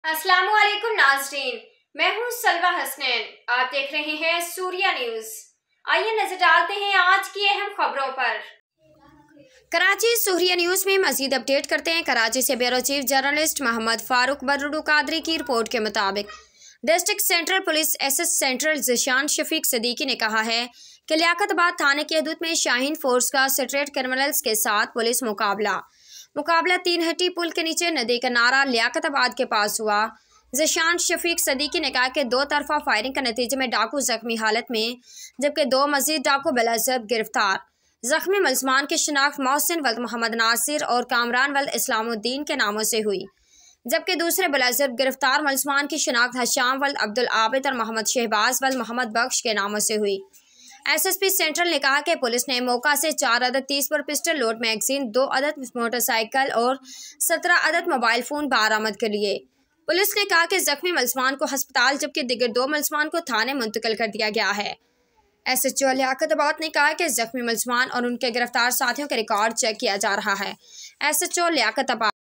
अस्सलामुअलैकुम नाज़रीन, मैं हूं सलवा हसनैन। आप देख रहे हैं सूर्या न्यूज। आइए नजर डालते हैं आज की अहम खबरों पर। कराची सूर्या न्यूज में मजीद अपडेट करते हैं। कराची से bureau chief journalist Mohammad Farooq बर्रुडू कादरी की रिपोर्ट के मुताबिक district central police SS central Zeeshan Shafiq Siddiqui ने कहा है कि लियाकताबाद थाने की हदूद में शाहीन फोर्स का स्ट्रीट क्रिमिनल्स के साथ पुलिस मुकाबला 3 हट्टी पुल के नीचे नदी किनारा लियाकताबाद के पास हुआ। ज़िशान शफीक सदीकी ने कहा कि 2 तरफा फायरिंग के नतीजे में डाकू जख्मी हालत में, जबकि 2 मजीद डाकू बिलाज़िब गिरफ्तार। जख्मी मुलजमान की शिनाख्त मोहसिन वल्द मोहम्मद नासिर और कामरान वल्द इस्लामुद्दीन के नामों से हुई, जबकि दूसरे बिलाज़िब गिरफ्तार मुलजमान की शिनाख्त हशाम वल्द अब्दुल आबिद और मोहम्मद शहबाज वल्द मोहम्मद बख्श के नामों से हुई। एसएसपी सेंट्रल ने कहा कि पुलिस ने मौका से 4 अदद 30 पर पिस्टल लोड मैगजीन, 2 अदद मोटरसाइकिल और 17 अदद मोबाइल फ़ोन बरामद कर लिए। पुलिस ने कहा कि जख्मी मुलजमान को अस्पताल जबकि दिगर 2 मुलजमान को थाने मुंतकिल कर दिया गया है। एसएचओ लियाकताबाद ने कहा कि जख्मी मुलजमान और उनके गिरफ्तार साथियों के रिकॉर्ड चेक किया जा रहा है। एसएचओ लियाकताबाद